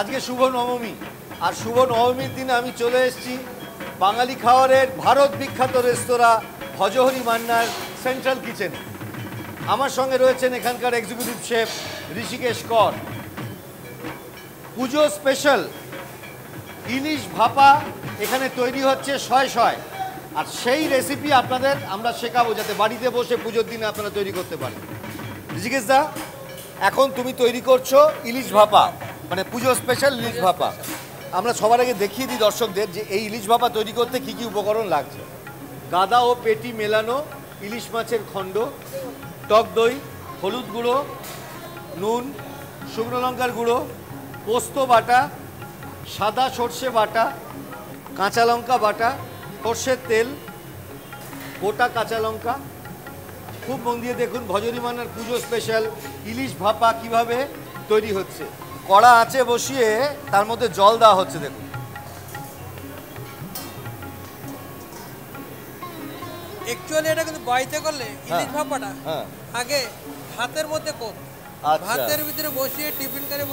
আজকে শুভ নবমী, আর শুভ নবমীর দিনে আমি চলে এসেছি বাঙালি খাবারের ভারত বিখ্যাত রেস্তোরাঁ ভজহরি মান্নার সেন্ট্রাল কিচেনে। আমার সঙ্গে রয়েছেন এখানকার এক্সিকিউটিভ শেফ ঋষিকেশ কর। পুজো স্পেশাল ইলিশ ভাপা এখানে তৈরি হচ্ছে শয়ে শয়ে, আর সেই রেসিপি আপনাদের আমরা শেখাবো যাতে বাড়িতে বসে পুজোর দিনে আপনারা তৈরি করতে পারেন। ঋষিকেশ দা, এখন তুমি তৈরি করছো ইলিশ ভাপা, মানে পুজো স্পেশাল ইলিশ ভাপা। আমরা সবার আগে দেখিয়ে দিই দর্শকদের যে এই ইলিশ ভাপা তৈরি করতে কি কি উপকরণ লাগছে। গাদা ও পেটি মেলানো ইলিশ মাছের খণ্ড, টক দই, হলুদ গুঁড়ো, নুন, শুকনো লঙ্কার গুঁড়ো, পোস্ত বাটা, সাদা সর্ষে বাটা, কাঁচা লঙ্কা বাটা, সর্ষের তেল, গোটা কাঁচা লঙ্কা। খুব মন দিয়ে দেখুন ভজহরি মান্নার পুজো স্পেশাল ইলিশ ভাপা কিভাবে তৈরি হচ্ছে। কড়া আঁচে বসিয়ে তার মধ্যে জল দেওয়া হচ্ছে। দেখুন অ্যাকচুয়ালি এটা কিন্তু বাড়িতে করলে ইলিশ ভাপাটা আগে ভাতের মধ্যে কর, ভাতের ভিতরে বসিয়ে টিফিন করে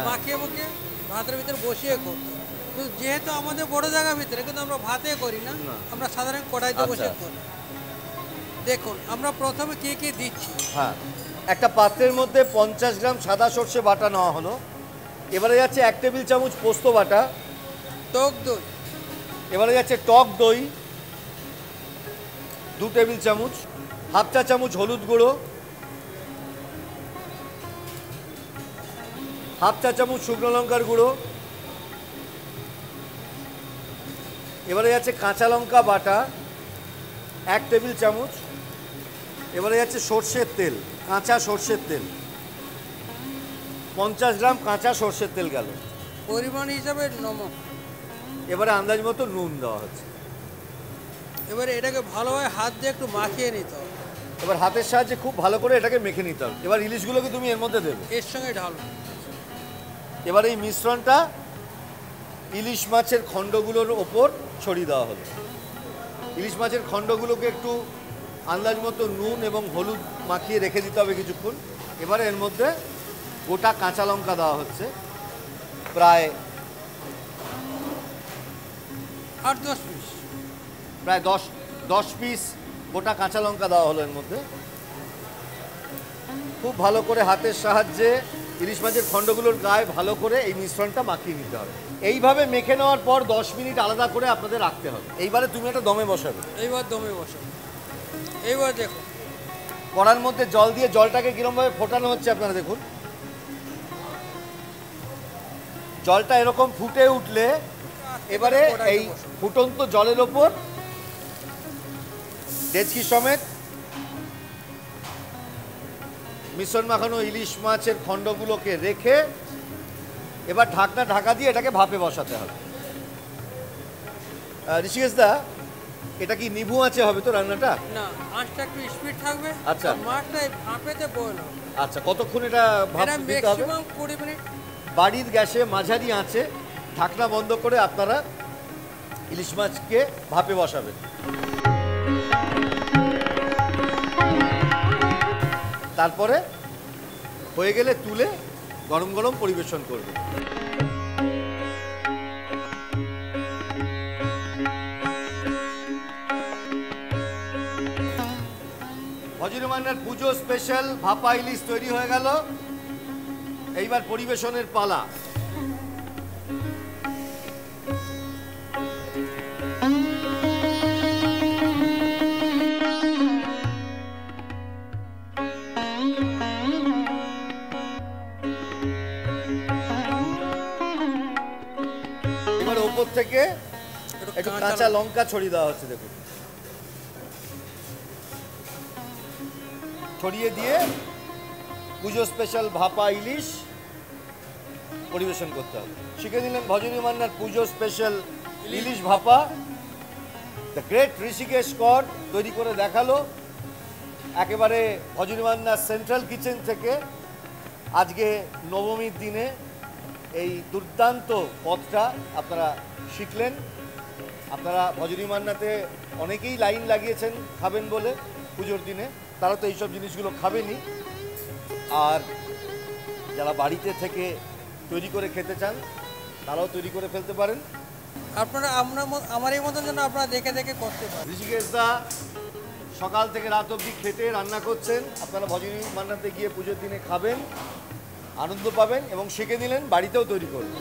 মাখিয়ে মুখিয়ে ভাতের ভিতরে বসিয়ে করতো। কিন্তু যেহেতু আমাদের বড় জায়গার ভিতরে কিন্তু আমরা ভাতে করি না, আমরা সাধারণ কড়াইতে বসে করি। দেখুন আমরা প্রথমে কি কি দিচ্ছি। হ্যাঁ, একটা পাত্রের মধ্যে 50 গ্রাম সাদা সর্ষে বাটা নেওয়া হলো। এবারে যাচ্ছে 1 টেবিল চামচ পোস্ত বাটা, টক দই, এবারে যাচ্ছে টক দই 2 টেবিল চামচ, হাফ চা চামচ হলুদ গুঁড়ো, হাফ চা চামচ শুকনো লঙ্কার গুঁড়ো, এবারে যাচ্ছে কাঁচা লঙ্কা বাটা 1 টেবিল চামচ, এবারে যাচ্ছে সর্ষের তেল, কাঁচা সর্ষের তেল 50 গ্রাম কাঁচা সর্ষের তেল গেল। পরিমাণ হিসাবে নমক, এবারে আন্দাজ মতো নুন দেওয়া হচ্ছে। এবারে এটাকে ভালোভাবে হাত দিয়ে একটু মাখিয়ে নিতে হবে। এবার হাতের সাহায্যে খুব ভালো করে এটাকে মেখে নিতে হবে। এবার ইলিশগুলোকে তুমি এর মধ্যে দেবে, এর সঙ্গে ঢালো। এবার এই মিশ্রণটা ইলিশ মাছের খণ্ডগুলোর ওপর ছড়িয়ে দেওয়া হলো। ইলিশ মাছের খণ্ডগুলোকে একটু আন্দাজ মতো নুন এবং হলুদ মাখিয়ে রেখে দিতে হবে কিছুক্ষণ। এবারে এর মধ্যে গোটা কাঁচা লঙ্কা দেওয়া হচ্ছে, প্রায় 8-10 পিস, প্রায় 10 পিস গোটা কাঁচা লঙ্কা দেওয়া হলো এর মধ্যে। খুব ভালো করে হাতের সাহায্যে ইলিশ মাছের খণ্ডগুলোর গায়ে ভালো করে এই মিশ্রণটা মাখিয়ে নিতে হবে। এইভাবে মেখে নেওয়ার পর 10 মিনিট আলাদা করে আপনাদের রাখতে হবে। এইবারে তুমি একটা দমে বসাবে। এইবার দমে বসাবে। এইবার দেখো কড়ার মধ্যে জল দিয়ে জলটাকে কিরমভাবে ফোটানো হচ্ছে আপনারা দেখুন। জলটা এরকম ফুটে উঠলে এবারে এই ফুটন্ত জলের ওপর ডেচকি সমেত মিশ্রণ মাখানো ইলিশ মাছের খণ্ডগুলোকে রেখে এবার ঢাকা দিয়ে এটাকে ভাপে বসাতে হবে। ঋষিকেশ দা, এটা কি নিভু আঁচে হবে তো রান্নাটা? না, আঁচটা একটু স্পিড থাকবে। আচ্ছা, মাছটা ভাপেতে বয়েল হবে। আচ্ছা, কতক্ষণ এটা ভাপ দিতে হবে? Maximum 20 minute. বাড়ির গ্যাসে মাঝারি আঁচে ঢাকনা বন্ধ করে আপনারা ইলিশ মাছকে ভাপে বসাবেন। তারপরে হয়ে গেলে তুলে গরম গরম পরিবেশন করবেন। ভজহরি মান্নার পুজো স্পেশাল ভাপা ইলিশ তৈরি হয়ে গেল। এইবার পরিবেশনের পালা। এবার ওপর থেকে একটু কাঁচা লঙ্কা ছড়িয়ে দেওয়া হচ্ছে। দেখুন, ছড়িয়ে দিয়ে পুজো স্পেশাল ভাপা ইলিশ পরিবেশন করতে হবে। শিখে নিলেন ভজহরি মান্নার পুজো স্পেশাল ইলিশ ভাপা। দ্য গ্রেট ঋষিকেশ কর তৈরি করে দেখালো একেবারে ভজহরি মান্নার সেন্ট্রাল কিচেন থেকে। আজকে নবমীর দিনে এই দুর্দান্ত পদটা আপনারা শিখলেন। আপনারা ভজহরি মান্নাতে অনেকেই লাইন লাগিয়েছেন খাবেন বলে পুজোর দিনে, তারা তো এইসব জিনিসগুলো খাবেনি। আর যারা বাড়িতে থেকে তৈরি করে খেতে চান তারাও তৈরি করে ফেলতে পারেন। আপনারা আমার এই মতন যেন আপনারা দেখে দেখে করতে পারেন। ঋষিকেশ দা সকাল থেকে রাত অবধি খেটে রান্না করছেন, আপনারা ভজনী মান্নাতে গিয়ে পুজোর দিনে খাবেন, আনন্দ পাবেন এবং শিখে নিলেন, বাড়িতেও তৈরি করবেন।